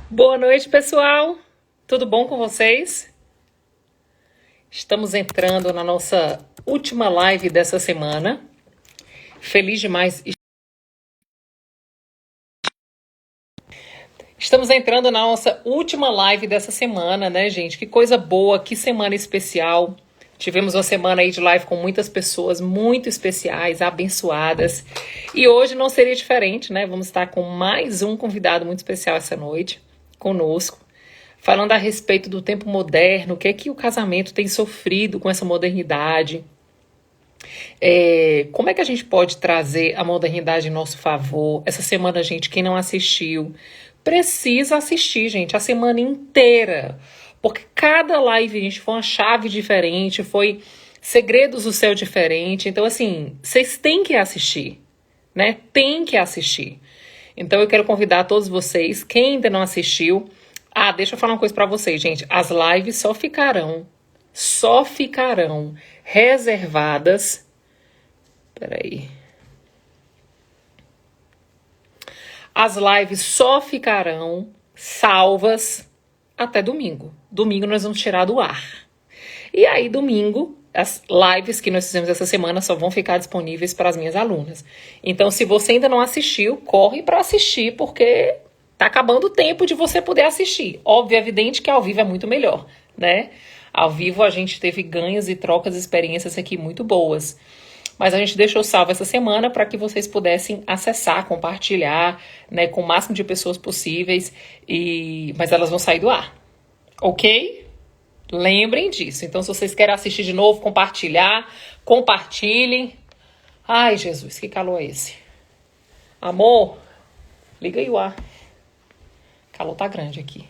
Boa noite, pessoal. Tudo bom com vocês? Estamos entrando na nossa última live dessa semana. Feliz demais. Estamos entrando na nossa última live dessa semana, né, gente? Que coisa boa, que semana especial. Tivemos uma semana aí de live com muitas pessoas muito especiais, abençoadas. E hoje não seria diferente, né? Vamos estar com mais um convidado muito especial essa noite conosco, falando a respeito do tempo moderno, o que é que o casamento tem sofrido com essa modernidade. Como é que a gente pode trazer a modernidade em nosso favor? Essa semana, gente, quem não assistiu, precisa assistir, gente, a semana inteira. Porque cada live, gente, foi uma chave diferente, foi segredos do céu diferente. Então, assim, vocês têm que assistir, né? Tem que assistir. Então, eu quero convidar todos vocês, quem ainda não assistiu. Deixa eu falar uma coisa pra vocês, gente. As lives só ficarão reservadas. Peraí. As lives só ficarão salvas até domingo. Domingo nós vamos tirar do ar. E aí, domingo, as lives que nós fizemos essa semana só vão ficar disponíveis para as minhas alunas. Então, se você ainda não assistiu, corre para assistir, porque tá acabando o tempo de você poder assistir. Óbvio, é evidente que ao vivo é muito melhor, né? Ao vivo a gente teve ganhos e trocas de experiências aqui muito boas. Mas a gente deixou salvo essa semana para que vocês pudessem acessar, compartilhar, né, com o máximo de pessoas possíveis. Mas elas vão sair do ar, ok? Lembrem disso. Então, se vocês querem assistir de novo, compartilhar, compartilhem. Ai, Jesus, que calor é esse? Amor, liga aí o ar. O calor tá grande aqui.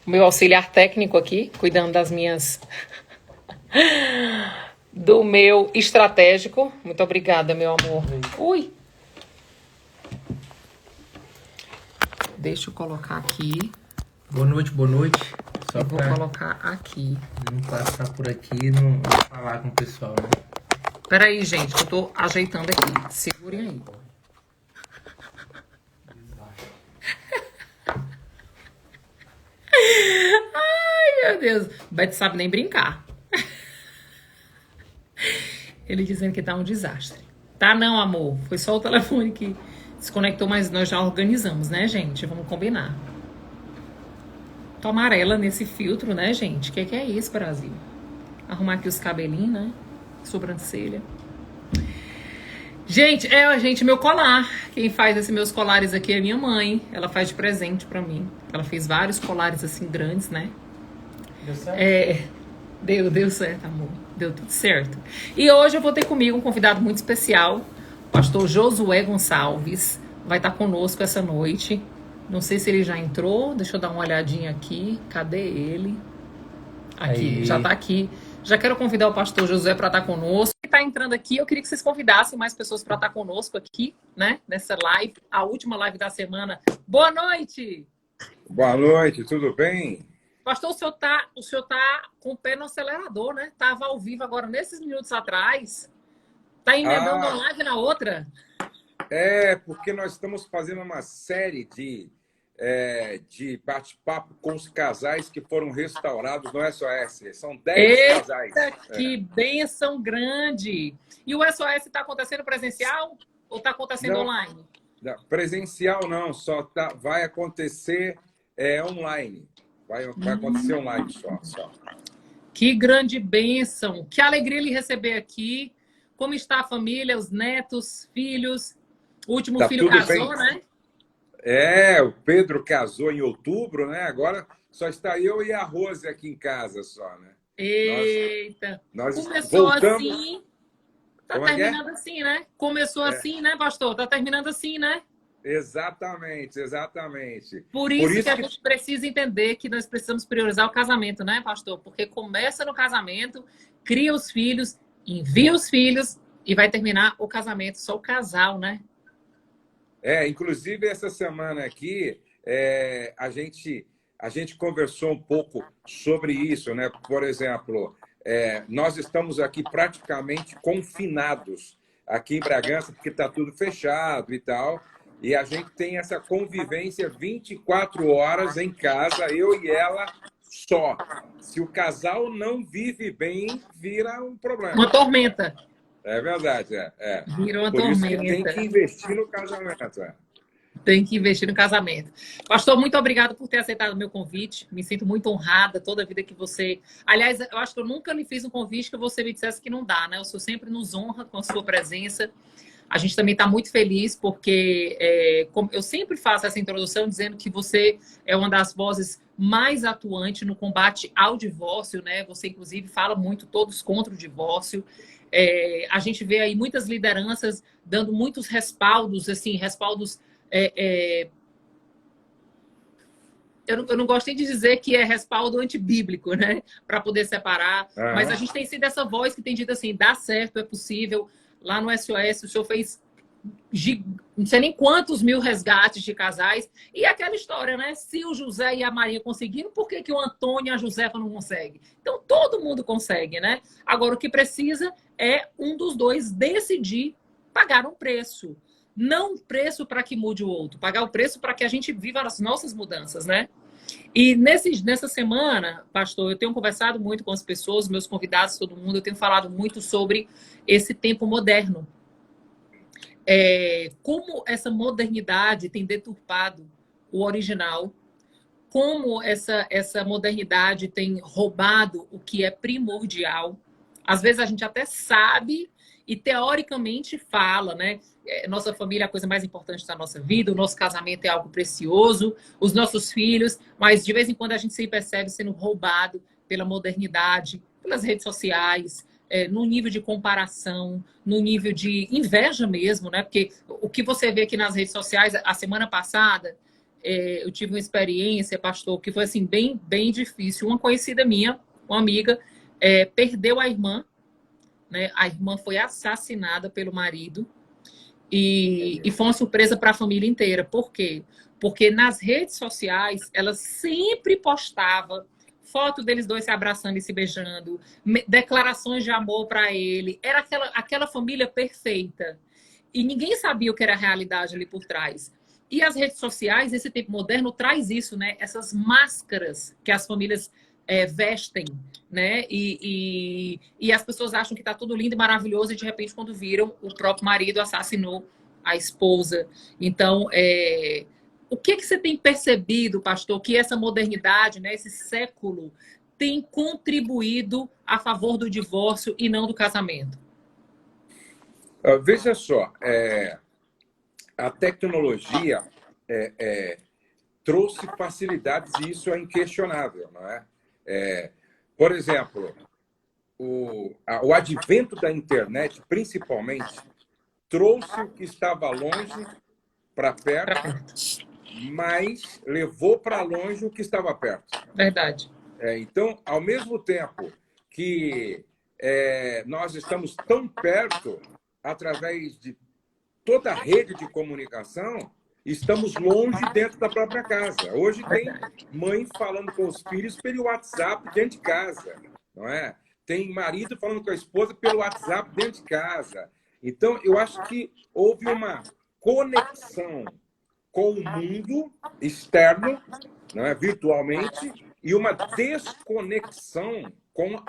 O meu auxiliar técnico aqui, cuidando das minhas... do meu estratégico. Muito obrigada, meu amor. Ui. Deixa eu colocar aqui. Boa noite, boa noite. Só vou colocar aqui. Não passar por aqui e não falar com o pessoal, né? Peraí, gente, que eu tô ajeitando aqui. Segurem aí. Ai, meu Deus. O Beto sabe nem brincar. Ele dizendo que tá um desastre. Tá não, amor. Foi só o telefone que desconectou, mas nós já organizamos, né, gente? Vamos combinar. Tô amarela nesse filtro, né, gente? Que é isso, Brasil? Arrumar aqui os cabelinhos, né? Sobrancelha. Gente, gente, meu colar. Quem faz esses meus colares aqui é minha mãe. Ela faz de presente pra mim. Ela fez vários colares assim grandes, né? Deu certo? Deu certo, amor. Deu tudo certo. E hoje eu vou ter comigo um convidado muito especial. O pastor Josué Gonçalves vai estar conosco essa noite. Não sei se ele já entrou. Deixa eu dar uma olhadinha aqui. Cadê ele? Aqui, já tá aqui. Já quero convidar o pastor Josué para estar conosco. Ele tá entrando aqui. Eu queria que vocês convidassem mais pessoas para estar conosco aqui, né? Nessa live, a última live da semana. Boa noite! Boa noite, tudo bem? Pastor, o senhor tá com o pé no acelerador, né? Tava ao vivo agora, nesses minutos atrás. Tá emendando uma live na outra? Porque nós estamos fazendo uma série de bate-papo com os casais que foram restaurados no SOS. São 10 casais. Que bênção grande! E o SOS está acontecendo presencial ou está acontecendo online? Presencial não, vai acontecer online. Vai acontecer online só. Que grande bênção! Que alegria lhe receber aqui. Como está a família, os netos, filhos? O último filho casou, bem, né? O Pedro casou em outubro, né? Agora só está eu e a Rose aqui em casa só, né? Eita! Nós começou voltamos... assim, tá terminando assim, né? Começou assim, né, pastor? Tá terminando assim, né? Exatamente. Por isso que a gente precisa entender que nós precisamos priorizar o casamento, né, pastor? Porque começa no casamento, cria os filhos, envia os filhos e vai terminar o casamento, só o casal, né? Inclusive essa semana aqui, a gente conversou um pouco sobre isso, né? Por exemplo, nós estamos aqui praticamente confinados aqui em Bragança, porque está tudo fechado e tal. e a gente tem essa convivência 24 horas em casa, eu e ela só. Se o casal não vive bem, vira um problema. Uma tormenta. É verdade, Vira uma Por isso que tem tormenta. que investir no casamento. Tem que investir no casamento. Pastor, muito obrigado por ter aceitado o meu convite. Me sinto muito honrada toda a vida que você... Aliás, eu acho que eu nunca lhe fiz um convite que você me dissesse que não dá, né? O senhor sempre nos honra com a sua presença. A gente também está muito feliz porque como eu sempre faço essa introdução dizendo que você é uma das vozes mais atuantes no combate ao divórcio, né? Você, inclusive, fala muito todos contra o divórcio. A gente vê aí muitas lideranças dando muitos respaldos, assim, respaldos... Eu não gosto nem de dizer que é respaldo antibíblico, né? Para poder separar. Uhum. Mas a gente tem sido essa voz que tem dito assim, dá certo, é possível. Lá no SOS, o senhor fez não sei nem quantos mil resgates de casais. E aquela história, né? Se o José e a Maria conseguiram, por que o Antônio e a Josefa não conseguem? Então, todo mundo consegue, né? Agora, o que precisa é um dos dois decidir pagar um preço. Não um preço para que mude o outro, pagar o preço para que a gente viva as nossas mudanças, né? E nessa semana, pastor, eu tenho conversado muito com as pessoas, meus convidados, todo mundo, eu tenho falado muito sobre esse tempo moderno. Como essa modernidade tem deturpado o original, como essa modernidade tem roubado o que é primordial. Às vezes a gente até sabe e teoricamente fala, né? Nossa família é a coisa mais importante da nossa vida, o nosso casamento é algo precioso, os nossos filhos, mas de vez em quando a gente se percebe sendo roubado pela modernidade, pelas redes sociais, no nível de comparação, no nível de inveja mesmo, né? Porque o que você vê aqui nas redes sociais, a semana passada, eu tive uma experiência, pastor, que foi assim, bem, bem difícil. Uma conhecida minha, uma amiga, perdeu a irmã, né? A irmã foi assassinada pelo marido e foi uma surpresa para a família inteira. Por quê? Porque nas redes sociais ela sempre postava foto deles dois se abraçando e se beijando, declarações de amor para ele. Era aquela família perfeita. E ninguém sabia o que era a realidade ali por trás. E as redes sociais, esse tempo moderno, traz isso, né? Essas máscaras que as famílias vestem, né? E as pessoas acham que está tudo lindo e maravilhoso e de repente quando viram, o próprio marido assassinou a esposa. Então, o que você tem percebido, pastor, que essa modernidade, né, esse século tem contribuído a favor do divórcio e não do casamento? Veja só, a tecnologia trouxe facilidades e isso é inquestionável, não é? Por exemplo, o advento da internet, principalmente, trouxe o que estava longe para perto, mas levou para longe o que estava perto. Verdade. Então, ao mesmo tempo que nós estamos tão perto, através de toda a rede de comunicação, estamos longe dentro da própria casa. Hoje tem mãe falando com os filhos pelo WhatsApp dentro de casa, não é? Tem marido falando com a esposa pelo WhatsApp dentro de casa. Então, eu acho que houve uma conexão com o mundo externo, não é? Virtualmente, e uma desconexão com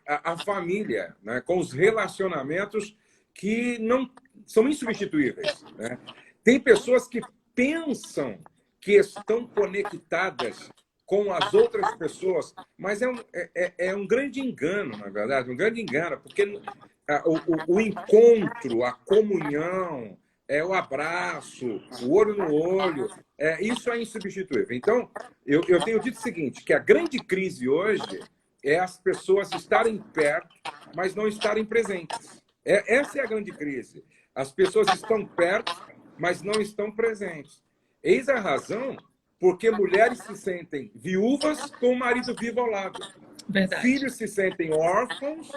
a família, né? Com os relacionamentos que não são insubstituíveis, né? Tem pessoas que pensam que estão conectadas com as outras pessoas, mas é um grande engano, na verdade, um grande engano, porque o encontro, a comunhão, o abraço, o olho no olho, isso é insubstituível. Então, eu tenho dito o seguinte, que a grande crise hoje é as pessoas estarem perto, mas não estarem presentes. Essa é a grande crise. As pessoas estão perto, mas não estão presentes. Eis a razão porque mulheres se sentem viúvas com o marido vivo ao lado. Verdade. Filhos se sentem órfãos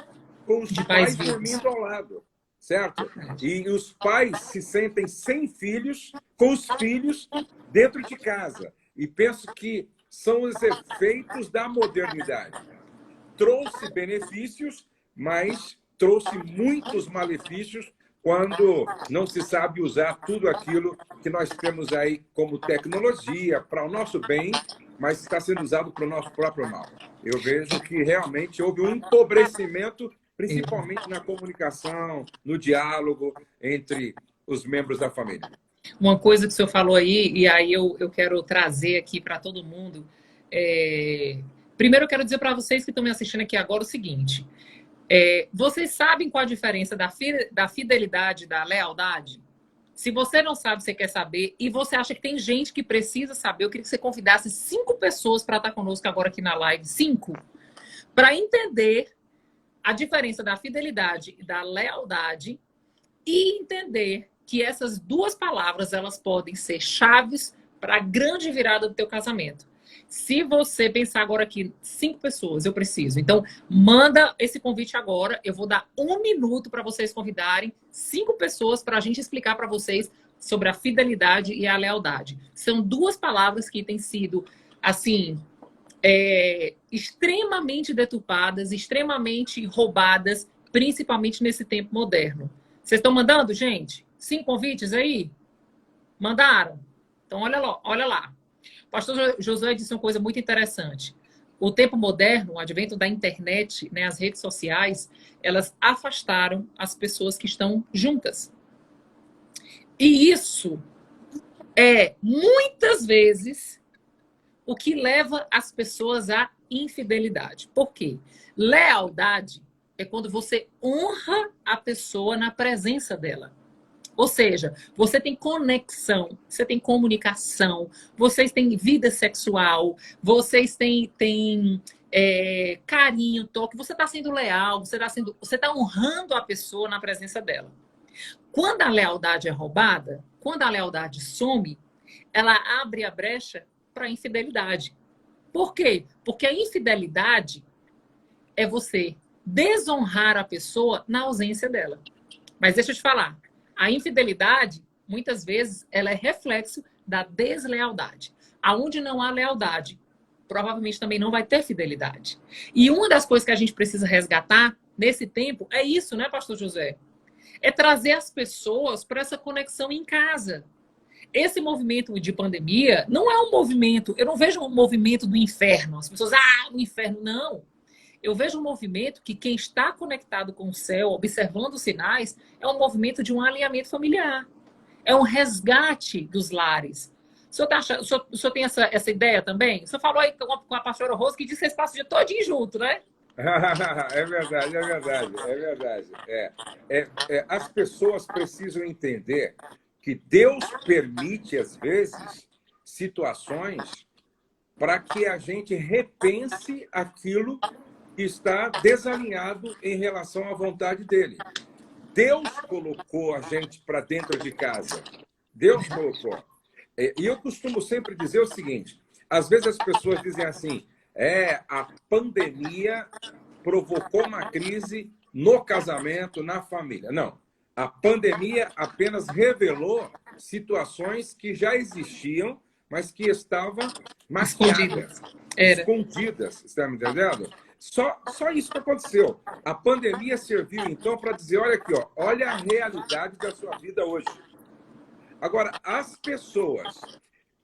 com os pais dormindo ao lado. Certo? E os pais se sentem sem filhos com os filhos dentro de casa. E penso que são os efeitos da modernidade. Trouxe benefícios, mas trouxe muitos malefícios, quando não se sabe usar tudo aquilo que nós temos aí como tecnologia para o nosso bem, mas está sendo usado para o nosso próprio mal. Eu vejo que realmente houve um empobrecimento, principalmente na comunicação, no diálogo entre os membros da família. Uma coisa que o senhor falou aí, e aí eu quero trazer aqui para todo mundo. Primeiro, eu quero dizer para vocês que estão me assistindo aqui agora o seguinte: vocês sabem qual a diferença da fidelidade e da lealdade? Se você não sabe, você quer saber, e você acha que tem gente que precisa saber, eu queria que você convidasse 5 pessoas para estar conosco agora aqui na live, 5, para entender a diferença da fidelidade e da lealdade e entender que essas duas palavras, elas podem ser chaves para a grande virada do teu casamento. Se você pensar agora aqui, 5 pessoas, eu preciso. Então, manda esse convite agora. Eu vou dar 1 minuto para vocês convidarem 5 pessoas para a gente explicar para vocês sobre a fidelidade e a lealdade. São 2 palavras que têm sido, assim, extremamente deturpadas, extremamente roubadas, principalmente nesse tempo moderno. Vocês estão mandando, gente? 5 convites aí? Mandaram? Então, olha lá. O pastor Josué disse uma coisa muito interessante. O tempo moderno, o advento da internet, né, as redes sociais, elas afastaram as pessoas que estão juntas. E isso é, muitas vezes, o que leva as pessoas à infidelidade. Por quê? Lealdade é quando você honra a pessoa na presença dela. Ou seja, você tem conexão, você tem comunicação, vocês têm vida sexual, vocês têm carinho, toque, você está sendo leal, você está honrando a pessoa na presença dela. Quando a lealdade é roubada, quando a lealdade some, ela abre a brecha para a infidelidade. Por quê? Porque a infidelidade é você desonrar a pessoa na ausência dela. Mas deixa eu te falar. A infidelidade, muitas vezes, ela é reflexo da deslealdade. Aonde não há lealdade, provavelmente também não vai ter fidelidade. E uma das coisas que a gente precisa resgatar nesse tempo é isso, né, pastor José? É trazer as pessoas para essa conexão em casa. Esse movimento de pandemia não é um movimento, eu não vejo um movimento do inferno. As pessoas, o inferno, não. Eu vejo um movimento que quem está conectado com o céu, observando os sinais, é um movimento de um alinhamento familiar. É um resgate dos lares. O senhor tem essa ideia também? O senhor falou aí com a pastora Rose que disse que vocês passam o dia todinho junto, né? É verdade, é verdade, é verdade. As pessoas precisam entender que Deus permite, às vezes, situações para que a gente repense aquilo que está desalinhado em relação à vontade dele. Deus colocou a gente para dentro de casa. Deus colocou. E eu costumo sempre dizer o seguinte, às vezes as pessoas dizem assim, a pandemia provocou uma crise no casamento, na família. Não, a pandemia apenas revelou situações que já existiam, mas que estavam maquiadas, escondidas, está me entendendo? Só isso que aconteceu. A pandemia serviu, então, para dizer, olha aqui, olha a realidade da sua vida hoje. Agora, as pessoas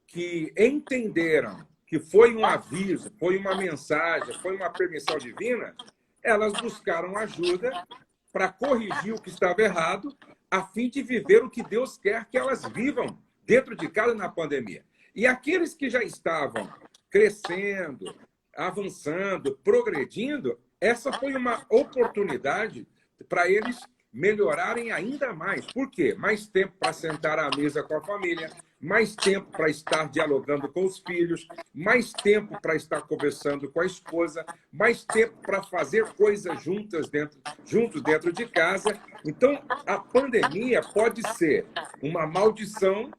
que entenderam que foi um aviso, foi uma mensagem, foi uma permissão divina, elas buscaram ajuda para corrigir o que estava errado, a fim de viver o que Deus quer que elas vivam dentro de casa na pandemia. E aqueles que já estavam crescendo, avançando, progredindo, essa foi uma oportunidade para eles melhorarem ainda mais. Por quê? Mais tempo para sentar à mesa com a família, mais tempo para estar dialogando com os filhos, mais tempo para estar conversando com a esposa, mais tempo para fazer coisas juntos dentro de casa. Então, a pandemia pode ser uma maldição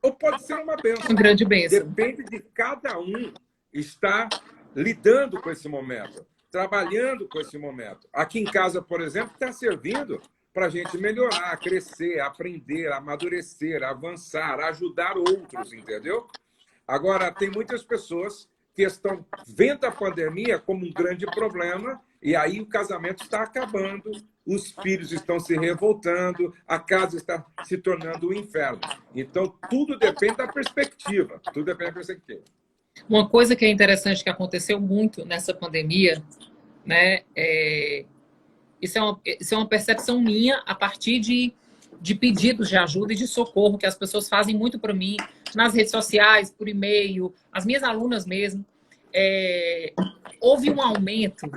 ou pode ser uma bênção. Uma grande bênção. Depende de cada um estar lidando com esse momento, trabalhando com esse momento. Aqui em casa, por exemplo, está servindo para a gente melhorar, crescer, aprender, amadurecer, avançar, ajudar outros, entendeu? Agora, tem muitas pessoas que estão vendo a pandemia como um grande problema e aí o casamento está acabando os filhos estão se revoltando, a casa está se tornando um inferno. Então, tudo depende da perspectiva. Tudo depende da perspectiva. Uma coisa que é interessante que aconteceu muito nessa pandemia, né? Isso é uma percepção minha a partir de pedidos de ajuda e de socorro que as pessoas fazem muito para mim nas redes sociais, por e-mail, as minhas alunas mesmo. Houve um aumento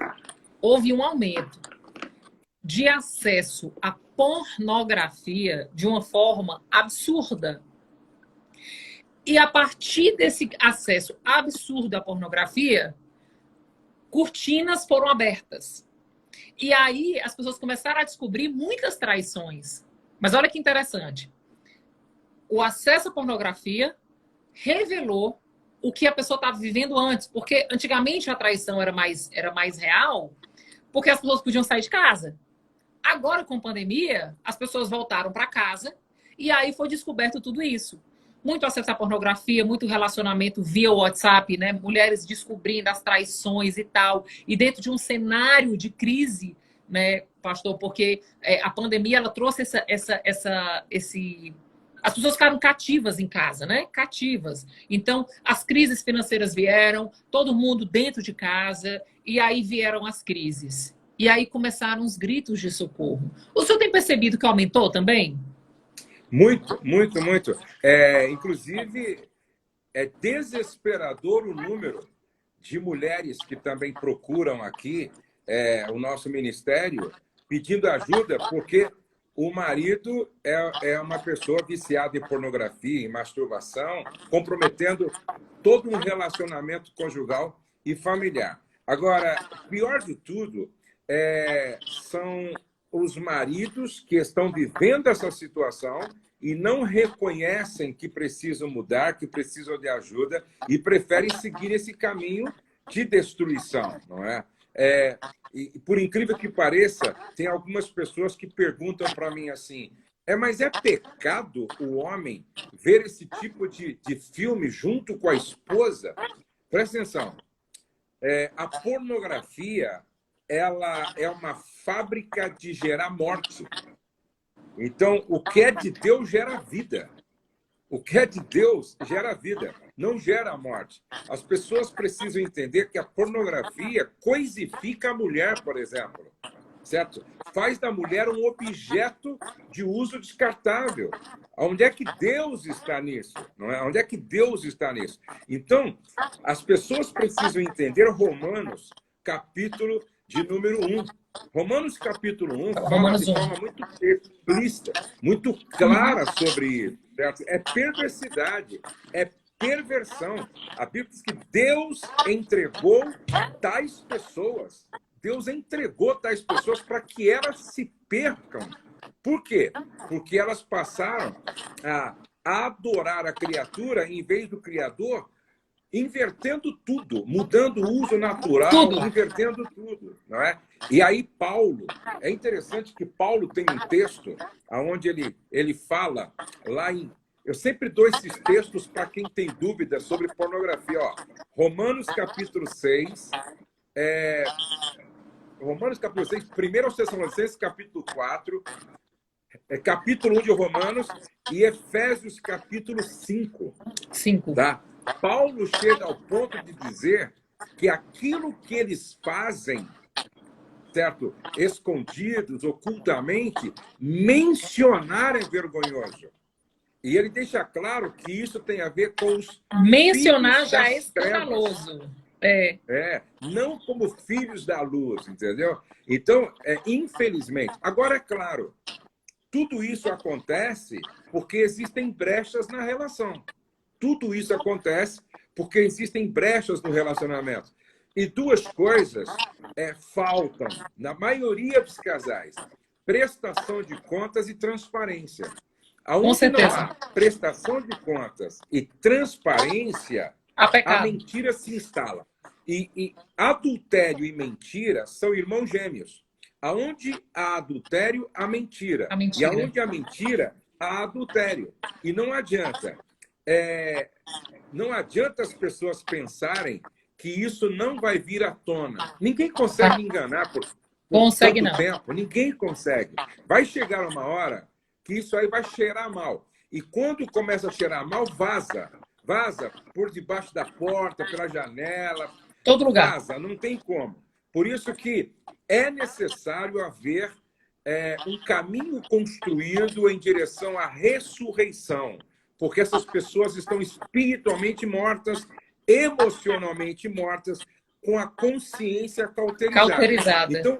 de acesso à pornografia de uma forma absurda. E a partir desse acesso absurdo à pornografia, cortinas foram abertas. E aí as pessoas começaram a descobrir muitas traições. Mas olha que interessante. O acesso à pornografia revelou o que a pessoa estava vivendo antes. Porque antigamente a traição era mais real, porque as pessoas podiam sair de casa. Agora, com a pandemia, as pessoas voltaram para casa e aí foi descoberto tudo isso. Muito acesso à pornografia, muito relacionamento via WhatsApp, né? Mulheres descobrindo as traições e tal. E dentro de um cenário de crise, né, pastor? Porque a pandemia ela trouxe as pessoas ficaram cativas em casa, né? Cativas. Então, as crises financeiras vieram, todo mundo dentro de casa, e aí vieram as crises. E aí começaram os gritos de socorro. O senhor tem percebido que aumentou também? Muito, muito, muito. Inclusive, é desesperador o número de mulheres que também procuram aqui o nosso ministério pedindo ajuda, porque o marido é uma pessoa viciada em pornografia, em masturbação, comprometendo todo um relacionamento conjugal e familiar. Agora, pior de tudo, são os maridos que estão vivendo essa situação e não reconhecem que precisam mudar, que precisam de ajuda e preferem seguir esse caminho de destruição, não é? E por incrível que pareça, tem algumas pessoas que perguntam para mim assim, mas é pecado o homem ver esse tipo de filme junto com a esposa? Presta atenção, a pornografia ela é uma fábrica de gerar morte. Então, o que é de Deus gera vida. O que é de Deus gera vida, não gera morte. As pessoas precisam entender que a pornografia coisifica a mulher, por exemplo. Certo? Faz da mulher um objeto de uso descartável. Onde é que Deus está nisso? Não é? Onde é que Deus está nisso? Então, as pessoas precisam entender Romanos, capítulo de número 1. Romanos capítulo 1 fala de forma muito explícita, muito clara sobre isso. Certo? É perversidade, é perversão. A Bíblia diz que Deus entregou tais pessoas. Deus entregou tais pessoas para que elas se percam. Por quê? Porque elas passaram a adorar a criatura em vez do Criador, invertendo tudo, mudando o uso natural, invertendo tudo, não é? E aí Paulo, é interessante que Paulo tem um texto onde ele fala lá em... Eu sempre dou esses textos para quem tem dúvidas sobre pornografia. Ó, Romanos capítulo 6, Romanos capítulo 6, 1 Tessalonicenses capítulo 4, capítulo 1 de Romanos e Efésios capítulo 5. Tá? Paulo chega ao ponto de dizer que aquilo que eles fazem, certo? Escondidos, ocultamente, mencionar é vergonhoso. E ele deixa claro que isso tem a ver com os mencionar já é escandaloso. Não como filhos da luz, entendeu? Então, infelizmente. Agora, é claro, tudo isso acontece porque existem brechas na relação. Tudo isso acontece porque existem brechas no relacionamento. E duas coisas faltam na maioria dos casais: prestação de contas e transparência. Aonde não há prestação de contas e transparência, a mentira se instala. E adultério e mentira são irmãos gêmeos. Aonde há adultério, há mentira. E aonde há mentira, há adultério. E não adianta. Não adianta as pessoas pensarem que isso não vai vir à tona. Ninguém consegue enganar por Consegue tanto não. tempo. Ninguém consegue. Vai chegar uma hora que isso aí vai cheirar mal. E quando começa a cheirar mal, vaza. Vaza por debaixo da porta, pela janela. Todo lugar. Vaza, não tem como. Por isso que é necessário haver um caminho construído em direção à ressurreição. Porque essas pessoas estão espiritualmente mortas, emocionalmente mortas, com a consciência cauterizada. Cauterizada. Então,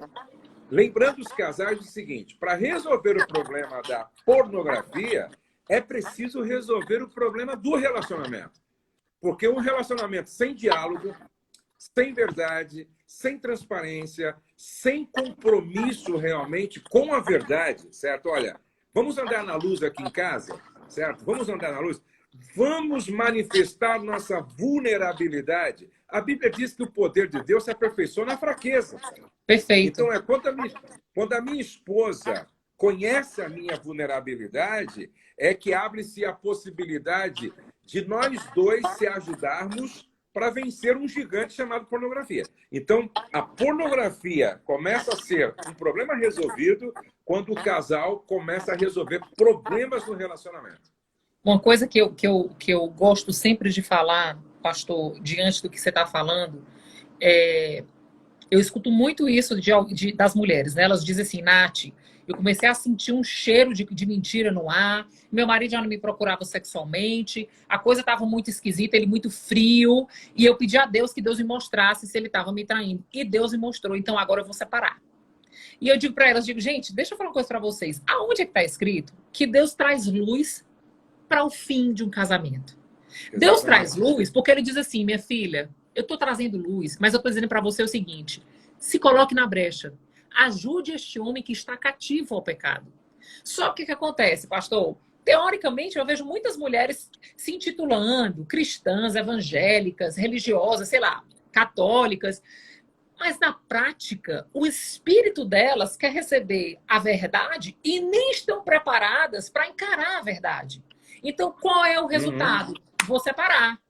lembrando os casais o seguinte, para resolver o problema da pornografia, é preciso resolver o problema do relacionamento. Porque um relacionamento sem diálogo, sem verdade, sem transparência, sem compromisso realmente com a verdade, certo? Olha, vamos andar na luz aqui em casa, certo? Vamos andar na luz. Vamos manifestar nossa vulnerabilidade. A Bíblia diz que o poder de Deus se aperfeiçoa na fraqueza. Perfeito. Então, quando a minha esposa conhece a minha vulnerabilidade, é que abre-se a possibilidade de nós dois se ajudarmos para vencer um gigante chamado pornografia. Então, a pornografia começa a ser um problema resolvido quando o casal começa a resolver problemas no relacionamento. Uma coisa que eu gosto sempre de falar, pastor, diante do que você está falando, eu escuto muito isso das mulheres, né? Elas dizem assim, Nath, eu comecei a sentir um cheiro de mentira no ar, meu marido já não me procurava sexualmente, a coisa estava muito esquisita, ele muito frio, e eu pedi a Deus que Deus me mostrasse se ele estava me traindo. E Deus me mostrou, então agora eu vou separar. E eu digo para elas, gente, deixa eu falar uma coisa para vocês. Aonde é que está escrito que Deus traz luz para o fim de um casamento? Exatamente. Deus traz luz porque ele diz assim, minha filha, eu estou trazendo luz, mas eu estou dizendo para você o seguinte, se coloque na brecha. Ajude este homem que está cativo ao pecado. Só que o que acontece, pastor? Teoricamente, eu vejo muitas mulheres se intitulando cristãs, evangélicas, religiosas, sei lá, católicas. Mas na prática, o espírito delas quer receber a verdade e nem estão preparadas para encarar a verdade. Então, qual é o resultado? Vou separar.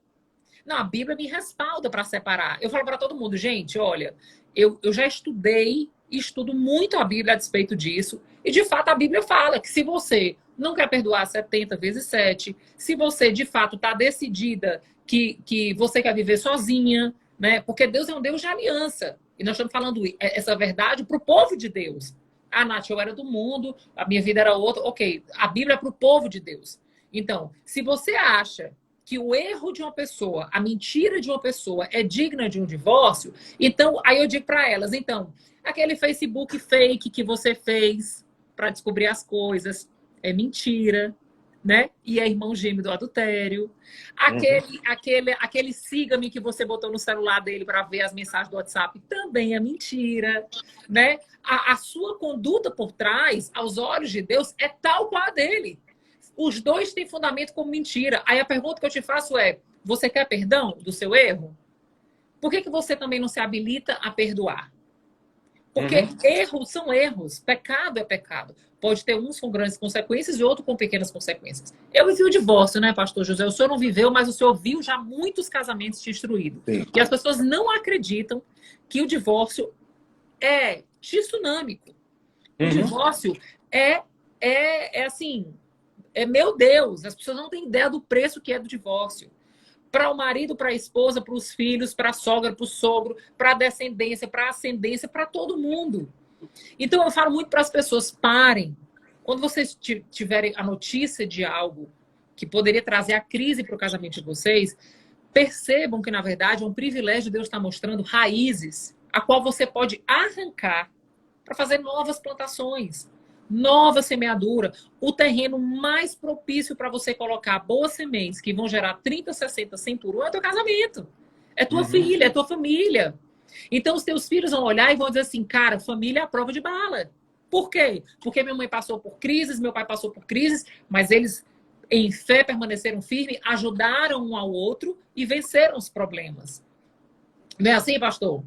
Não, a Bíblia me respalda para separar. Eu falo para todo mundo, gente, olha, eu já estudei e estudo muito a Bíblia a despeito disso. E, de fato, a Bíblia fala que se você não quer perdoar 70 vezes 7, se você, de fato, está decidida que você quer viver sozinha, né? Porque Deus é um Deus de aliança. E nós estamos falando essa verdade para o povo de Deus. Ah, Nath, eu era do mundo, a minha vida era outra. Ok, a Bíblia é para o povo de Deus. Então, se você acha que o erro de uma pessoa, a mentira de uma pessoa é digna de um divórcio, então, aí eu digo para elas, então, aquele Facebook fake que você fez para descobrir as coisas é mentira, né? E é irmão gêmeo do adultério. Aquele siga-me que você botou no celular dele para ver as mensagens do WhatsApp também é mentira, né? A sua conduta por trás, aos olhos de Deus, é tal qual a dele. Os dois têm fundamento como mentira. Aí a pergunta que eu te faço é, você quer perdão do seu erro? Por que você também não se habilita a perdoar? Porque erros são erros, pecado é pecado. Pode ter uns com grandes consequências e outro com pequenas consequências. Eu vivi o divórcio, né, pastor José? O senhor não viveu, mas o senhor viu já muitos casamentos destruídos. Sim. E as pessoas não acreditam que o divórcio é tsunâmico. O divórcio é assim, meu Deus, as pessoas não têm ideia do preço que é do divórcio. Para o marido, para a esposa, para os filhos, para a sogra, para o sogro, para a descendência, para a ascendência, para todo mundo. Então, eu falo muito para as pessoas, parem. Quando vocês tiverem a notícia de algo que poderia trazer a crise para o casamento de vocês, percebam que, na verdade, é um privilégio Deus estar mostrando raízes a qual você pode arrancar para fazer novas plantações, nova semeadura, o terreno mais propício para você colocar boas sementes que vão gerar 30, 60, 100 por 1 é teu casamento. É tua filha, é tua família. Então, os teus filhos vão olhar e vão dizer assim, cara, família é a prova de bala. Por quê? Porque minha mãe passou por crises, meu pai passou por crises, mas eles, em fé, permaneceram firmes, ajudaram um ao outro e venceram os problemas. Não é assim, pastor?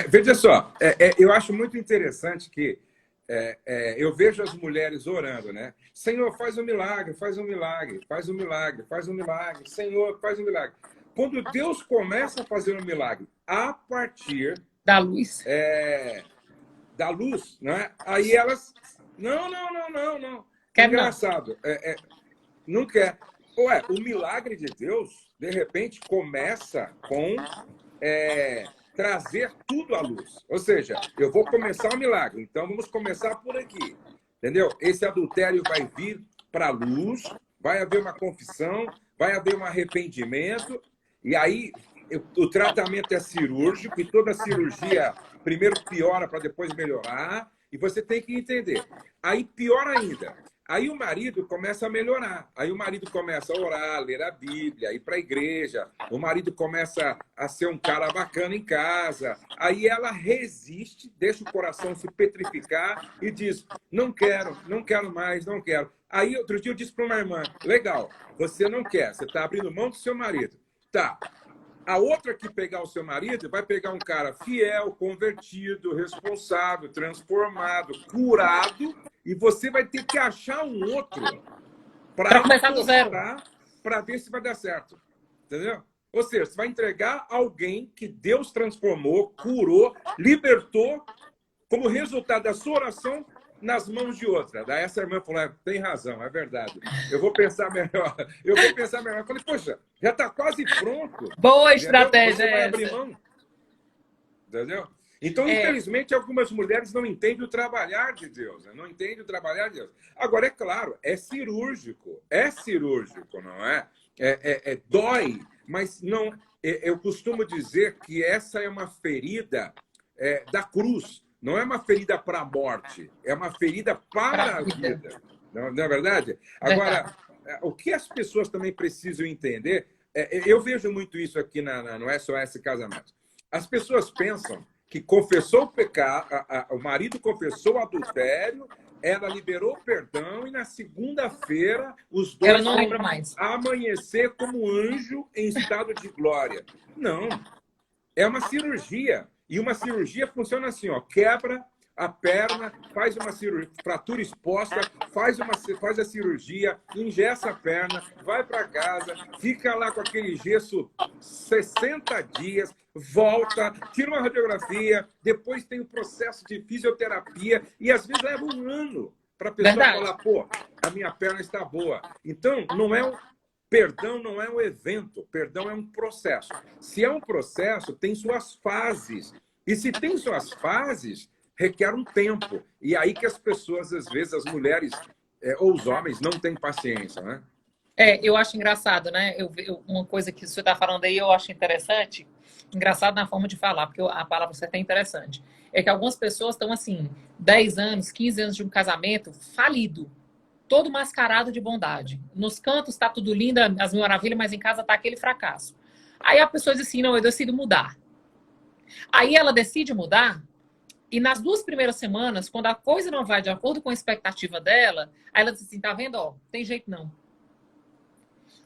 Veja só, eu acho muito interessante que eu vejo as mulheres orando, né? Senhor, faz um milagre, faz um milagre, faz um milagre, faz um milagre. Senhor, faz um milagre. Quando Deus começa a fazer um milagre a partir da luz, da luz, né? Aí elas, não, não, não, não, não. Quer não. Engraçado, não quer. Ué, o milagre de Deus, de repente, começa com trazer tudo à luz. Ou seja, eu vou começar o milagre, então vamos começar por aqui. Entendeu? Esse adultério vai vir para a luz, vai haver uma confissão, vai haver um arrependimento, e aí o tratamento é cirúrgico, e toda cirurgia primeiro piora para depois melhorar, e você tem que entender. Aí pior ainda. Aí o marido começa a melhorar. Aí o marido começa a orar, ler a Bíblia, ir para a igreja. O marido começa a ser um cara bacana em casa. Aí ela resiste, deixa o coração se petrificar e diz, não quero, não quero mais, não quero. Aí outro dia eu disse para uma irmã, legal, você não quer, você está abrindo mão do seu marido. Tá. A outra que pegar o seu marido vai pegar um cara fiel, convertido, responsável, transformado, curado, e você vai ter que achar um outro Para começar do zero. Para ver se vai dar certo. Entendeu? Ou seja, você vai entregar alguém que Deus transformou, curou, libertou, como resultado da sua oração, nas mãos de outra. Daí essa irmã falou, tem razão, é verdade. Eu vou pensar melhor. Eu falei, poxa, já está quase pronto. Boa estratégia. Você vai abrir mão. Entendeu? Então, infelizmente, algumas mulheres não entendem o trabalhar de Deus. Né? Não entendem o trabalhar de Deus. Agora, é claro, é cirúrgico, não é? Dói, mas não. Eu costumo dizer que essa é uma ferida da cruz. Não é uma ferida para a morte, é uma ferida para a vida. Não é verdade? Agora, o que as pessoas também precisam entender, eu vejo muito isso aqui no SOS Casamento. As pessoas pensam que confessou o pecado, o marido confessou o adultério, ela liberou o perdão e na segunda-feira os dois não lembra mais. Amanhecer como anjo em estado de glória. Não, é uma cirurgia. E uma cirurgia funciona assim, ó, quebra a perna, faz uma cirurgia, fratura exposta, faz a cirurgia, engessa a perna, vai para casa, fica lá com aquele gesso 60 dias, volta, tira uma radiografia, depois tem o processo de fisioterapia e às vezes leva um ano para a pessoa falar, pô, a minha perna está boa. Então, perdão não é um evento, perdão é um processo. Se é um processo, tem suas fases. E se tem suas fases, requer um tempo. E aí que as pessoas, às vezes, as mulheres ou os homens não têm paciência, né? Eu acho engraçado, né? Uma coisa que você está falando aí, eu acho interessante. Engraçado na forma de falar, porque a palavra certa é interessante. É que algumas pessoas estão, assim, 10 anos, 15 anos de um casamento falido. Todo mascarado de bondade. Nos cantos está tudo lindo, as mil maravilhas, mas em casa está aquele fracasso. Aí a pessoa diz assim, não, eu decido mudar. Aí ela decide mudar, e nas 2 primeiras semanas, quando a coisa não vai de acordo com a expectativa dela, aí ela diz assim, tá vendo, ó, tem jeito não.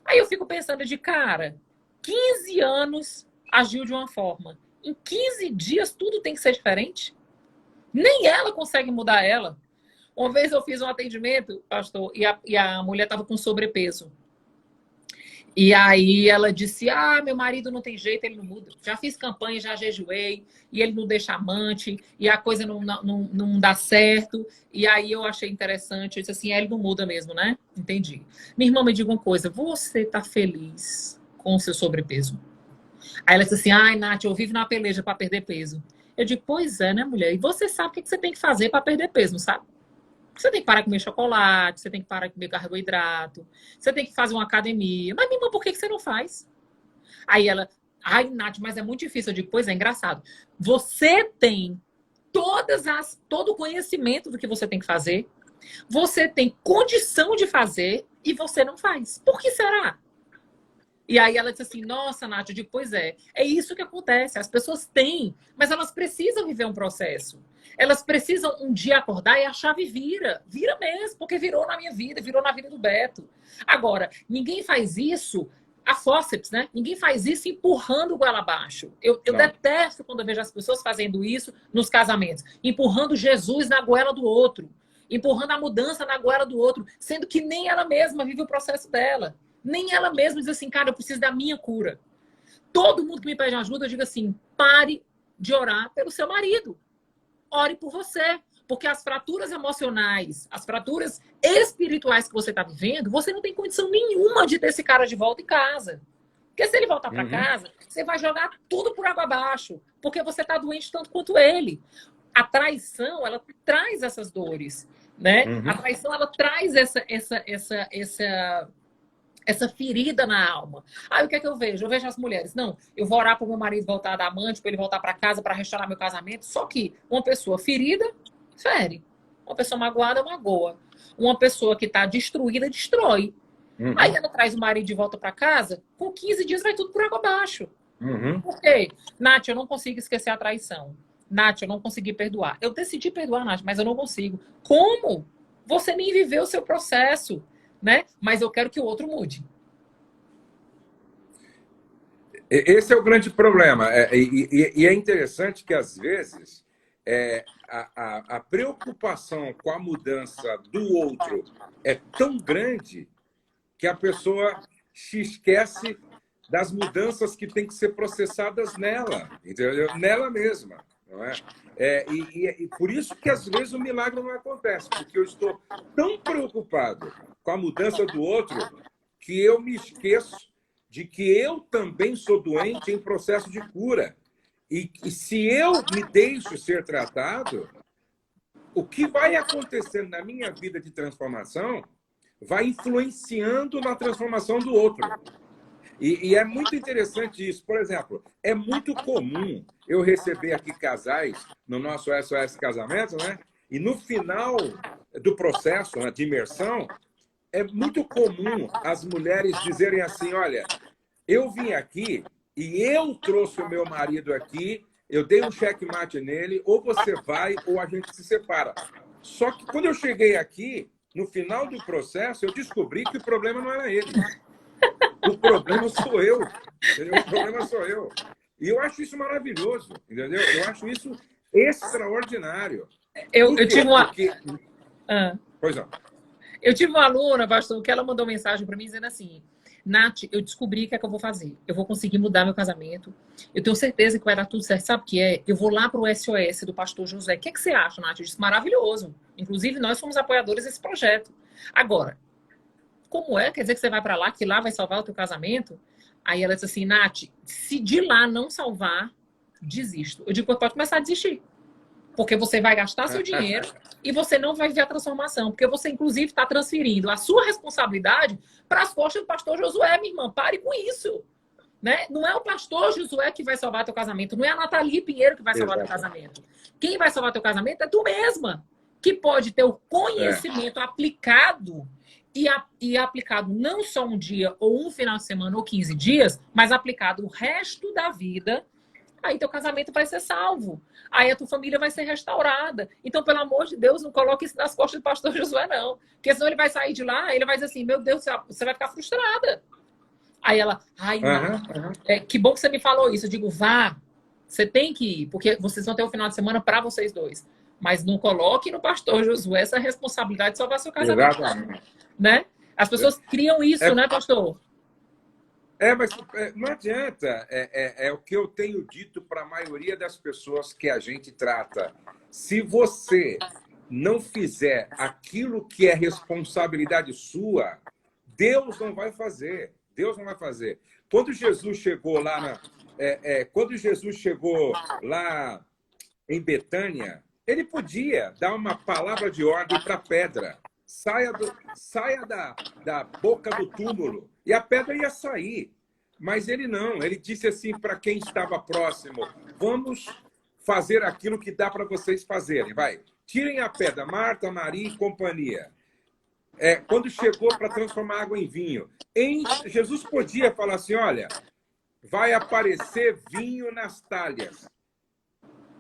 Aí eu fico pensando cara, 15 anos agiu de uma forma. Em 15 dias tudo tem que ser diferente? Nem ela consegue mudar ela. Uma vez eu fiz um atendimento, pastor, e a mulher estava com sobrepeso. E aí ela disse, meu marido não tem jeito, ele não muda. Já fiz campanha, já jejuei, e ele não deixa amante, e a coisa não dá certo. E aí eu achei interessante, eu disse assim, ele não muda mesmo, né? Entendi. Minha irmã, me diga uma coisa, você tá feliz com o seu sobrepeso? Aí ela disse assim, Nath, eu vivo na peleja para perder peso. Eu digo, pois é, né, mulher? E você sabe o que você tem que fazer para perder peso, não sabe? Você tem que parar de comer chocolate, você tem que parar de comer carboidrato, você tem que fazer uma academia. Mas, minha irmã, por que você não faz? Aí ela, Nath, mas é muito difícil. Eu digo, pois é, engraçado. Você tem todo o conhecimento do que você tem que fazer, você tem condição de fazer e você não faz. Por que será? E aí ela disse assim, nossa, Nath, eu digo, pois é isso que acontece. As pessoas têm, mas elas precisam viver um processo. Elas precisam um dia acordar e a chave vira mesmo, porque virou na minha vida, virou na vida do Beto. Agora, ninguém faz isso a fórceps, né? Ninguém faz isso empurrando o goela abaixo. Eu detesto quando eu vejo as pessoas fazendo isso nos casamentos, empurrando Jesus na goela do outro, empurrando a mudança na goela do outro, sendo que nem ela mesma vive o processo dela. Nem ela mesma diz assim, cara, eu preciso da minha cura. Todo mundo que me pede ajuda, eu digo assim, pare de orar pelo seu marido. ore por você. Porque as fraturas emocionais, as fraturas espirituais que você está vivendo, você não tem condição nenhuma de ter esse cara de volta em casa. Porque se ele voltar para casa, você vai jogar tudo por água abaixo. Porque você está doente tanto quanto ele. A traição, ela traz essas dores, né? A traição, ela traz essa ferida na alma. Aí o que é que eu vejo? Eu vejo as mulheres, não, eu vou orar para o meu marido voltar da amante, para ele voltar para casa, para restaurar meu casamento. Só que uma pessoa ferida, fere. Uma pessoa magoada, magoa. Uma pessoa que está destruída, destrói. Aí ela traz o marido de volta para casa, com 15 dias vai tudo por água abaixo. Por quê? Nath, eu não consigo esquecer a traição. Nath, eu não consegui perdoar. Eu decidi perdoar, Nath, mas eu não consigo. Como? Você nem viveu o seu processo, né? Mas eu quero que o outro mude. Esse é o grande problema. E é interessante que, às vezes, a preocupação com a mudança do outro é tão grande que a pessoa se esquece das mudanças que têm que ser processadas nela, entendeu? Nela mesma. Não é? E por isso que, às vezes, o milagre não acontece, porque eu estou tão preocupado com a mudança do outro que eu me esqueço de que eu também sou doente em processo de cura. E se eu me deixo ser tratado, o que vai acontecendo na minha vida de transformação vai influenciando na transformação do outro. E é muito interessante isso. Por exemplo, é muito comum eu receber aqui casais no nosso SOS Casamento, né? E no final do processo, né, de imersão, é muito comum as mulheres dizerem assim, olha, eu vim aqui e eu trouxe o meu marido aqui, eu dei um checkmate nele, ou você vai ou a gente se separa. Só que quando eu cheguei aqui, no final do processo, eu descobri que o problema não era ele. O problema sou eu. Entendeu? O problema sou eu. E eu acho isso maravilhoso, entendeu? Eu acho isso extraordinário. Eu tive uma... Pois não. Eu tive uma aluna, pastor, que ela mandou mensagem para mim dizendo assim, Nath, eu descobri o que é que eu vou fazer. Eu vou conseguir mudar meu casamento. Eu tenho certeza que vai dar tudo certo. Sabe o que é? Eu vou lá para o SOS do pastor José. O que é que você acha, Nath? Eu disse, maravilhoso. Inclusive, nós fomos apoiadores desse projeto. Agora, como é? Quer dizer que você vai para lá, que lá vai salvar o teu casamento? Aí ela disse assim, Nath, se de lá não salvar, desisto. Eu digo, pode começar a desistir. Porque você vai gastar seu dinheiro e você não vai ver a transformação. Porque você, inclusive, está transferindo a sua responsabilidade para as costas do pastor Josué, minha irmã. Pare com isso. Né? Não é o pastor Josué que vai salvar teu casamento. Não é a Nathalie Pinheiro que vai salvar teu casamento. Quem vai salvar teu casamento é tu mesma. Que pode ter o conhecimento aplicado e aplicado não só um dia ou um final de semana ou 15 dias, mas aplicado o resto da vida. Aí teu casamento vai ser salvo. Aí a tua família vai ser restaurada. Então, pelo amor de Deus, não coloque isso nas costas do pastor Josué, não. Porque senão ele vai sair de lá, ele vai dizer assim, meu Deus, você vai ficar frustrada. Aí ela, que bom que você me falou isso. Eu digo, vá, você tem que ir, porque vocês vão ter o final de semana para vocês dois. Mas não coloque no pastor Josué essa responsabilidade de salvar seu casamento. Né? As pessoas criam isso, né, pastor? Mas não adianta. É o que eu tenho dito para a maioria das pessoas que a gente trata. Se você não fizer aquilo que é responsabilidade sua, Deus não vai fazer. Deus não vai fazer. Quando Jesus chegou lá em Betânia, ele podia dar uma palavra de ordem para a pedra. Saia da boca do túmulo. E a pedra ia sair. Mas ele não. Ele disse assim para quem estava próximo, vamos fazer aquilo que dá para vocês fazerem. Vai, tirem a pedra. Marta, Maria e companhia. Quando chegou para transformar água em vinho, Jesus podia falar assim, olha, vai aparecer vinho nas talhas.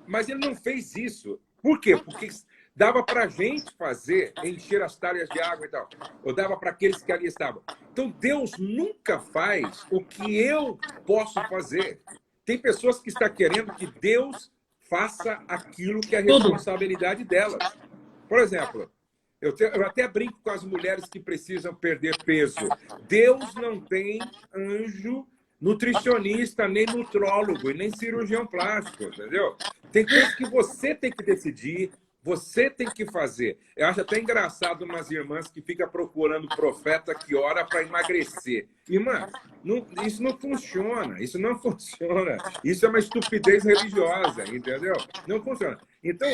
Mas ele não fez isso. Por quê? Porque dava para a gente fazer, encher as talhas de água e tal. Ou dava para aqueles que ali estavam. Então, Deus nunca faz o que eu posso fazer. Tem pessoas que estão querendo que Deus faça aquilo que é a responsabilidade delas. Por exemplo, eu até brinco com as mulheres que precisam perder peso. Deus não tem anjo nutricionista, nem nutrólogo, e nem cirurgião plástico, entendeu? Tem coisas que você tem que decidir, você tem que fazer. Eu acho até engraçado umas irmãs que ficam procurando profeta que ora para emagrecer. Irmã, isso não funciona, isso não funciona. Isso é uma estupidez religiosa, entendeu? Não funciona. Então,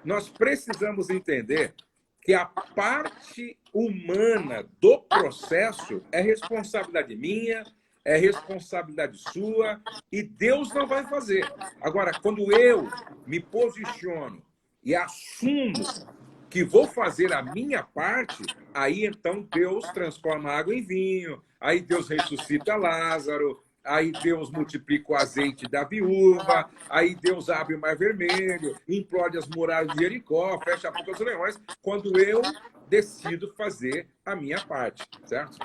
nós precisamos entender que a parte humana do processo é responsabilidade minha, é responsabilidade sua, e Deus não vai fazer. Agora, quando eu me posiciono e assumo que vou fazer a minha parte, aí então Deus transforma a água em vinho, aí Deus ressuscita Lázaro, aí Deus multiplica o azeite da viúva, aí Deus abre o mar vermelho, implode as muralhas de Jericó, fecha a boca dos leões, quando eu decido fazer a minha parte, certo?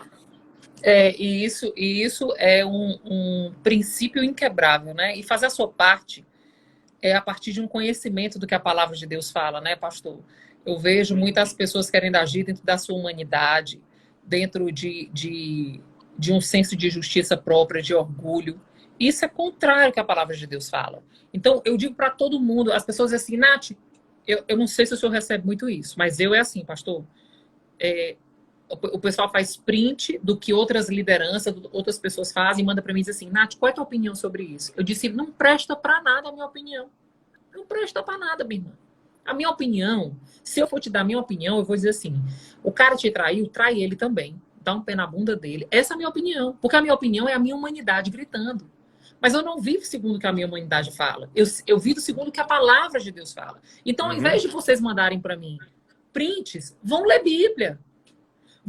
E isso é um princípio inquebrável, né? E fazer a sua parte é a partir de um conhecimento do que a palavra de Deus fala, né, pastor? Eu vejo muitas pessoas querendo agir dentro da sua humanidade, dentro de um senso de justiça própria, de orgulho. Isso é contrário ao que a palavra de Deus fala. Então, eu digo para todo mundo, as pessoas dizem assim, Nath, eu não sei se o senhor recebe muito isso, mas eu é assim, pastor. O pessoal faz print do que outras lideranças, outras pessoas fazem e manda para mim e diz assim, Nath, qual é a tua opinião sobre isso? Eu disse, não presta para nada a minha opinião. Não presta para nada, minha irmã. A minha opinião, se eu for te dar a minha opinião, eu vou dizer assim, o cara te traiu, trai ele também. Dá um pé na bunda dele. Essa é a minha opinião. Porque a minha opinião é a minha humanidade gritando. Mas eu não vivo segundo o que a minha humanidade fala. Eu vivo segundo o que a palavra de Deus fala. Então, ao invés de vocês mandarem para mim prints, vão ler Bíblia.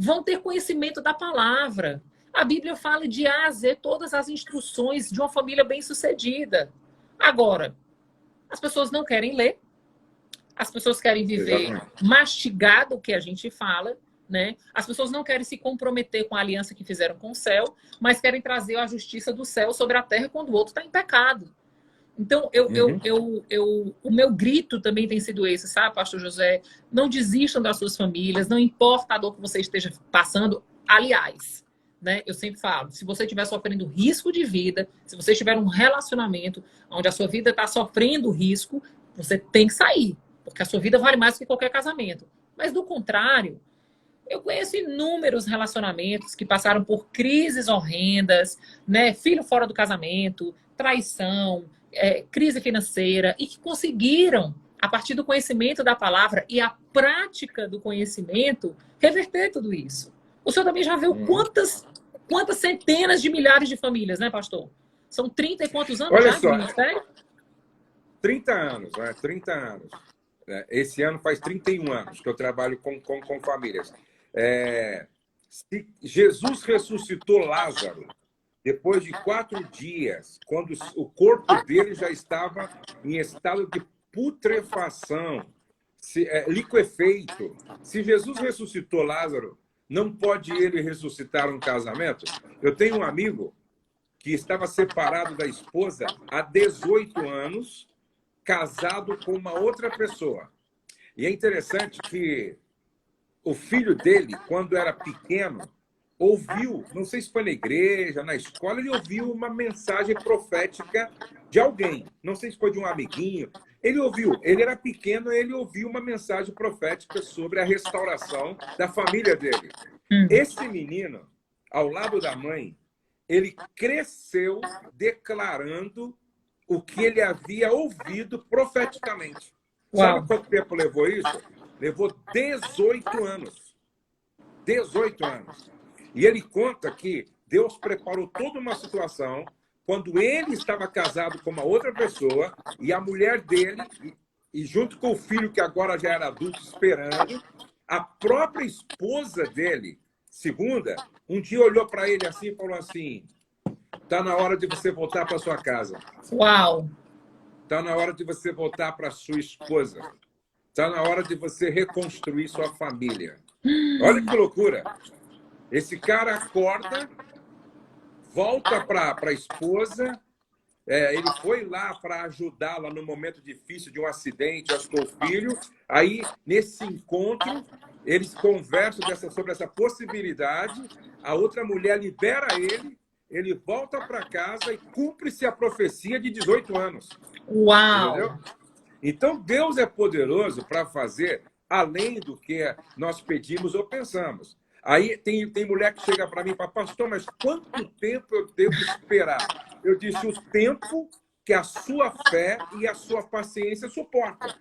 Vão ter conhecimento da palavra. A Bíblia fala de A a Z todas as instruções de uma família bem-sucedida. Agora, as pessoas não querem ler. As pessoas querem viver mastigado o que a gente fala, né? As pessoas não querem se comprometer com a aliança que fizeram com o céu, mas querem trazer a justiça do céu sobre a terra quando o outro está em pecado. Então, o meu grito também tem sido esse, sabe, pastor José? Não desistam das suas famílias, não importa a dor que você esteja passando. Aliás, né, eu sempre falo, se você estiver sofrendo risco de vida, se você estiver num relacionamento onde a sua vida está sofrendo risco, você tem que sair, porque a sua vida vale mais do que qualquer casamento. Mas, do contrário, eu conheço inúmeros relacionamentos que passaram por crises horrendas, né, filho fora do casamento, traição, crise financeira, e que conseguiram, a partir do conhecimento da palavra e a prática do conhecimento, reverter tudo isso. O senhor também já viu quantas centenas de milhares de famílias, né, pastor? São 30 e quantos anos Olha já só, de ministério? 30 anos, né? 30 anos. Esse ano faz 31 anos que eu trabalho com famílias. Se Jesus ressuscitou Lázaro depois de 4 dias, quando o corpo dele já estava em estado de putrefação, liquefeito. Se Jesus ressuscitou Lázaro, não pode ele ressuscitar um casamento? Eu tenho um amigo que estava separado da esposa há 18 anos, casado com uma outra pessoa. E é interessante que o filho dele, quando era pequeno, ouviu, não sei se foi na igreja, na escola, ele ouviu uma mensagem profética de alguém. Não sei se foi de um amiguinho. Ele ouviu, ele era pequeno, ele ouviu uma mensagem profética sobre a restauração da família dele. Esse menino, ao lado da mãe, ele cresceu declarando o que ele havia ouvido profeticamente. Uau. Sabe quanto tempo levou isso? Levou 18 anos. 18 anos. E ele conta que Deus preparou toda uma situação quando ele estava casado com uma outra pessoa e a mulher dele, e junto com o filho que agora já era adulto esperando, a própria esposa dele, segunda, um dia olhou para ele assim e falou assim, está na hora de você voltar para sua casa. Uau! Está na hora de você voltar para sua esposa. Está na hora de você reconstruir sua família. Olha que loucura. Esse cara acorda, volta para a esposa, ele foi lá para ajudá-la no momento difícil de um acidente, acho que o filho. Aí, nesse encontro, eles conversam sobre essa possibilidade, a outra mulher libera ele volta para casa e cumpre-se a profecia de 18 anos. Uau! Entendeu? Então, Deus é poderoso para fazer além do que nós pedimos ou pensamos. Aí tem mulher que chega para mim e fala, pastor, mas quanto tempo eu devo esperar? Eu disse, o tempo que a sua fé e a sua paciência suportam.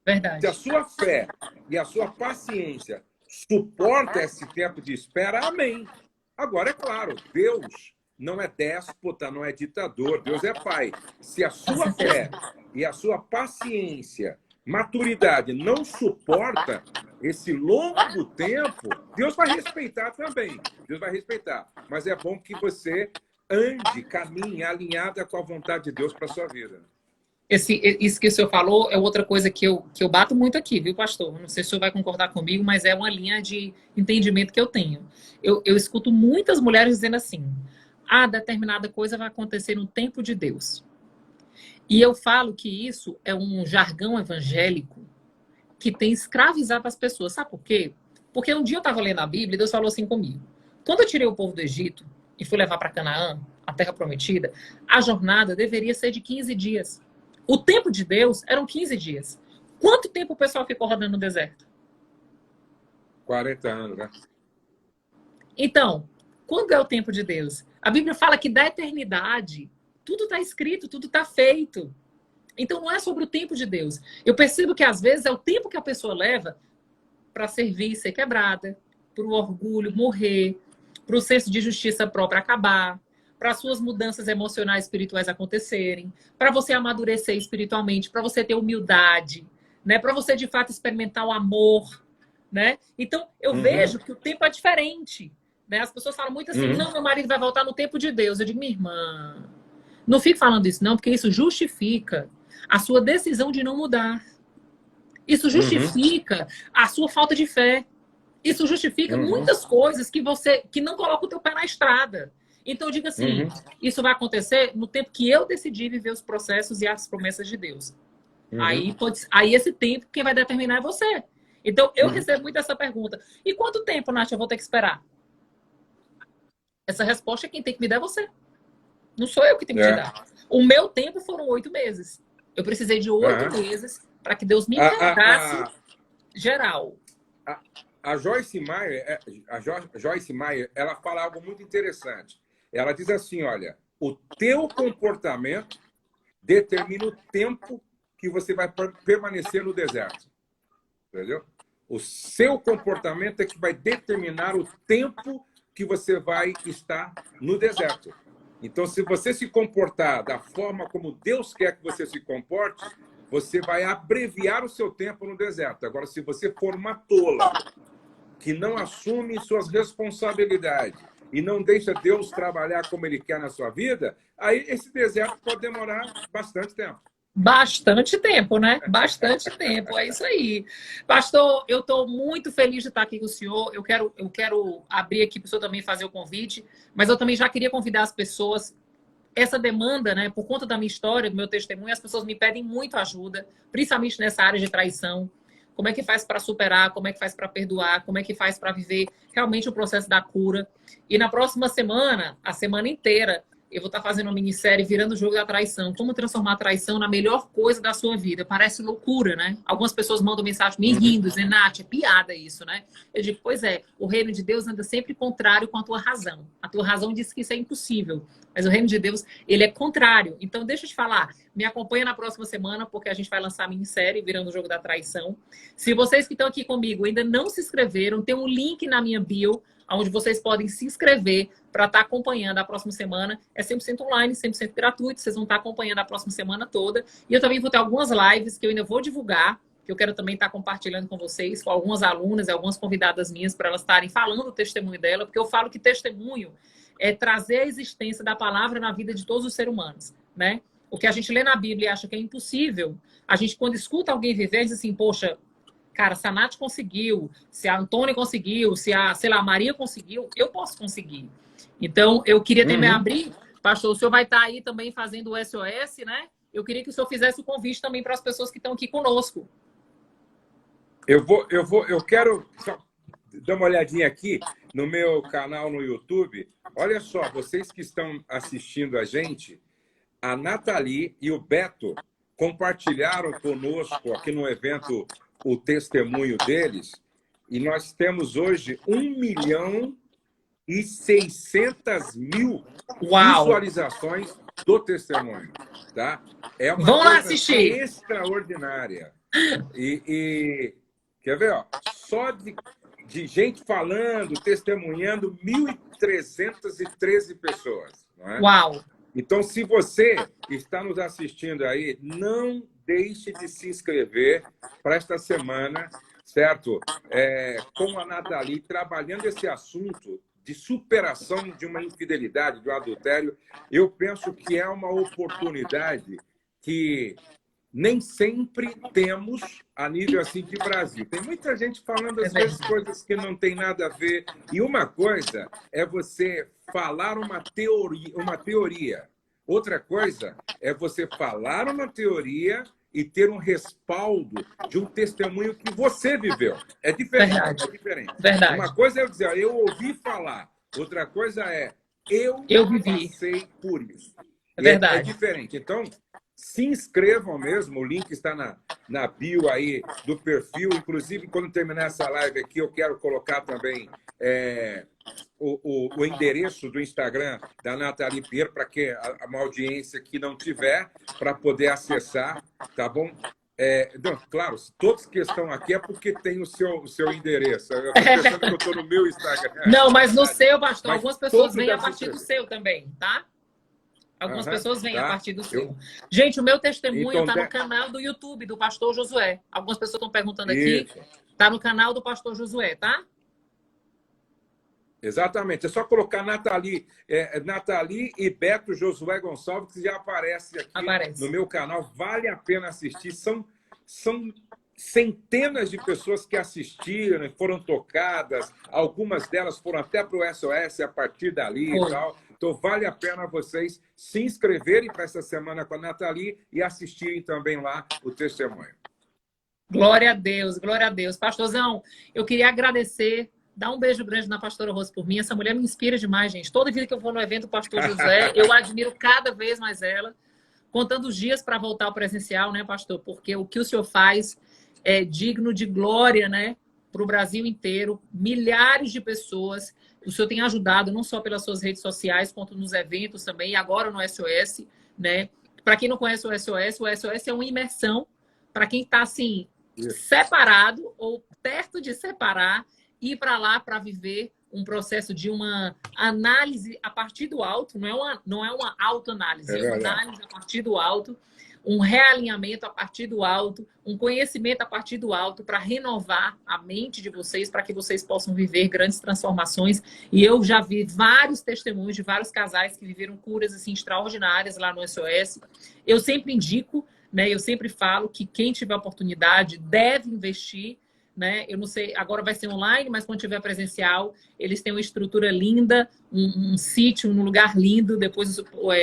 Verdade. Se a sua fé e a sua paciência suportam esse tempo de espera, amém. Agora, é claro, Deus não é déspota, não é ditador, Deus é pai. Se a sua fé e a sua paciência, maturidade não suporta esse longo tempo, Deus vai respeitar também. Deus vai respeitar. Mas é bom que você ande, caminhe alinhada com a vontade de Deus para a sua vida. Isso que o senhor falou é outra coisa que eu bato muito aqui, viu, pastor? Não sei se o senhor vai concordar comigo, mas é uma linha de entendimento que eu tenho. Eu escuto muitas mulheres dizendo assim, determinada coisa vai acontecer no tempo de Deus. E eu falo que isso é um jargão evangélico que tem escravizado as pessoas. Sabe por quê? Porque um dia eu estava lendo a Bíblia e Deus falou assim comigo. Quando eu tirei o povo do Egito e fui levar para Canaã, a terra prometida, a jornada deveria ser de 15 dias. O tempo de Deus eram 15 dias. Quanto tempo o pessoal ficou rodando no deserto? 40 anos, né? Então, quando é o tempo de Deus? A Bíblia fala que da eternidade, tudo está escrito, tudo está feito. Então, não é sobre o tempo de Deus. Eu percebo que, às vezes, é o tempo que a pessoa leva para servir e ser quebrada, para o orgulho morrer, para o senso de justiça própria acabar, para as suas mudanças emocionais e espirituais acontecerem, para você amadurecer espiritualmente, para você ter humildade, né? Para você, de fato, experimentar o amor, né? Então, eu vejo que o tempo é diferente, né? As pessoas falam muito assim, não, meu marido vai voltar no tempo de Deus. Eu digo, minha irmã, não fique falando isso não, porque isso justifica a sua decisão de não mudar. Isso justifica a sua falta de fé. Isso justifica muitas coisas que não coloca o teu pé na estrada. Então, eu digo assim, isso vai acontecer no tempo que eu decidi viver os processos e as promessas de Deus. Aí esse tempo, quem vai determinar é você. Então, eu recebo muito essa pergunta. E quanto tempo, Nath, eu vou ter que esperar? Essa resposta, quem tem que me dar é você. Não sou eu que tenho que te dar. O meu tempo foram 8 meses. Eu precisei de 8 meses para que Deus me quebrasse geral. A Joyce Meyer, ela fala algo muito interessante. Ela diz assim, olha, o teu comportamento determina o tempo que você vai permanecer no deserto. Entendeu? O seu comportamento é que vai determinar o tempo que você vai estar no deserto. Então, se você se comportar da forma como Deus quer que você se comporte, você vai abreviar o seu tempo no deserto. Agora, se você for uma tola, que não assume suas responsabilidades e não deixa Deus trabalhar como Ele quer na sua vida, aí esse deserto pode demorar bastante tempo. Bastante tempo, né? Bastante tempo, é isso aí. Pastor, eu estou muito feliz de estar aqui com o senhor. Eu quero abrir aqui para o senhor também fazer o convite, mas eu também já queria convidar as pessoas. Essa demanda, né, por conta da minha história, do meu testemunho, as pessoas me pedem muito ajuda, principalmente nessa área de traição. Como é que faz para superar? Como é que faz para perdoar? Como é que faz para viver realmente o processo da cura? E na próxima semana, a semana inteira, eu vou estar fazendo uma minissérie Virando o Jogo da Traição. Como transformar a traição na melhor coisa da sua vida. Parece loucura, né? Algumas pessoas mandam mensagem me rindo, dizendo, Nath, é piada isso, né? Eu digo, pois é, o reino de Deus anda sempre contrário com a tua razão. A tua razão diz que isso é impossível. Mas o reino de Deus, ele é contrário. Então, deixa eu te falar, me acompanha na próxima semana, porque a gente vai lançar a minissérie Virando o Jogo da Traição. Se vocês que estão aqui comigo ainda não se inscreveram, tem um link na minha bio, onde vocês podem se inscrever para estar acompanhando a próxima semana. É 100% online, 100% gratuito. Vocês vão estar acompanhando a próxima semana toda. E eu também vou ter algumas lives que eu ainda vou divulgar, que eu quero também estar compartilhando com vocês, com algumas alunas e algumas convidadas minhas, para elas estarem falando o testemunho dela, porque eu falo que testemunho é trazer a existência da palavra na vida de todos os seres humanos, né? O que a gente lê na Bíblia e acha que é impossível, a gente, quando escuta alguém viver, diz assim, poxa, cara, se a Nath conseguiu, se a Antônia conseguiu, se a, sei lá, a Maria conseguiu, eu posso conseguir. Então, eu queria também abrir, pastor, o senhor vai estar aí também fazendo o SOS, né? Eu queria que o senhor fizesse o convite também para as pessoas que estão aqui conosco. Eu quero só dar uma olhadinha aqui no meu canal no YouTube. Olha só, vocês que estão assistindo a gente, a Nathalie e o Beto compartilharam conosco aqui no evento o testemunho deles, e nós temos hoje 1.600.000 Uau! visualizações do testemunho, tá? É uma Vão lá coisa assistir. extraordinária. E quer ver, ó? Só de gente falando, testemunhando, 1.313 pessoas, não é? Uau! Então, se você está nos assistindo aí, não deixe de se inscrever para esta semana, certo? Com a Nathalie, trabalhando esse assunto de superação de uma infidelidade, de um adultério. Eu penso que é uma oportunidade que nem sempre temos a nível assim de Brasil. Tem muita gente falando às vezes coisas que não tem nada a ver. E uma coisa é você falar uma teoria. Outra coisa é você falar uma teoria e ter um respaldo de um testemunho que você viveu. É diferente. Verdade. É diferente. Verdade. Uma coisa é eu dizer, eu ouvi falar. Outra coisa é eu vivi. passei por isso. É verdade. É diferente. Então, se inscrevam mesmo, o link está na bio aí do perfil. Inclusive, quando terminar essa live aqui, eu quero colocar também o endereço do Instagram da Nathalie Pinheiro, para que uma audiência que não tiver, para poder acessar, tá bom? Não, claro, todos que estão aqui é porque tem o seu endereço. Eu estou pensando que eu estou no meu Instagram. Não, mas no seu, pastor, Mas algumas pessoas todos vêm a devem partir do ser. seu também, tá? Algumas pessoas vêm tá. a partir do seu. Gente, o meu testemunho Então, está no canal do YouTube do pastor Josué. Algumas pessoas estão perguntando aqui. Isso. Está no canal do pastor Josué, tá? Exatamente. É só colocar Nathalie e Beto Josué Gonçalves, que já aparece aqui no meu canal. Vale a pena assistir. São centenas de pessoas que assistiram, foram tocadas. Algumas delas foram até para o SOS a partir dali e tal. Então, vale a pena vocês se inscreverem para essa semana com a Nathalie e assistirem também lá o testemunho. Glória a Deus, glória a Deus. Pastorzão, eu queria agradecer, dar um beijo grande na pastora Rose por mim. Essa mulher me inspira demais, gente. Toda vida que eu vou no evento do pastor José, eu admiro cada vez mais ela. Contando os dias para voltar ao presencial, né, pastor? Porque o que o senhor faz é digno de glória, né? Para o Brasil inteiro. Milhares de pessoas. O senhor tem ajudado, não só pelas suas redes sociais, quanto nos eventos também, e agora no SOS, né? Para quem não conhece o SOS é uma imersão para quem está, assim, separado ou perto de separar, ir para lá para viver um processo de uma análise a partir do alto, não é uma autoanálise, é uma análise a partir do alto, um realinhamento a partir do alto, um conhecimento a partir do alto para renovar a mente de vocês, para que vocês possam viver grandes transformações. E eu já vi vários testemunhos de vários casais que viveram curas assim extraordinárias lá no SOS. Eu sempre indico, né? Eu sempre falo que quem tiver oportunidade deve investir, né? Eu não sei, agora vai ser online, mas quando tiver presencial, eles têm uma estrutura linda, um sítio, um lugar lindo. Depois,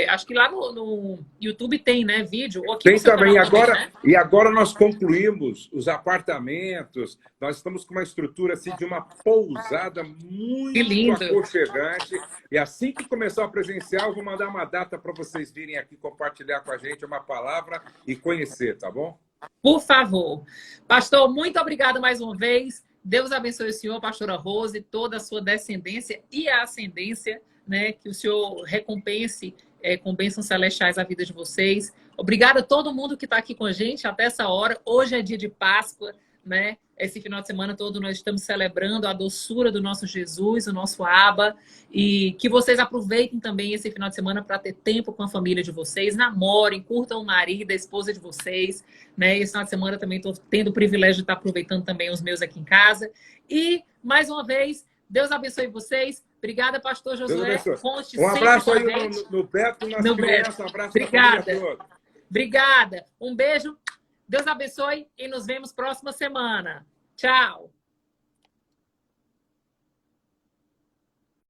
acho que lá no YouTube tem, né, vídeo. Ou aqui tem também. Também, né? E agora nós concluímos os apartamentos. Nós estamos com uma estrutura assim, de uma pousada muito aconchegante. E assim que começar o presencial, eu vou mandar uma data para vocês virem aqui compartilhar com a gente uma palavra e conhecer, tá bom? Por favor. Pastor, muito obrigado mais uma vez. Deus abençoe o senhor, pastora Rose, toda a sua descendência e a ascendência, né? Que o senhor recompense com bênçãos celestiais a vida de vocês. Obrigada a todo mundo que está aqui com a gente até essa hora. Hoje é dia de Páscoa, né? Esse final de semana todo nós estamos celebrando a doçura do nosso Jesus, o nosso Abba, e que vocês aproveitem também esse final de semana para ter tempo com a família de vocês, namorem, curtam o marido, a esposa de vocês, né? Esse final de semana também estou tendo o privilégio de estar aproveitando também os meus aqui em casa. E, mais uma vez, Deus abençoe vocês. Obrigada, pastor Josué. Um abraço aí no Beto, nas crianças. Um abraço para a família toda. Obrigada. Um beijo. Deus abençoe e nos vemos próxima semana. Tchau.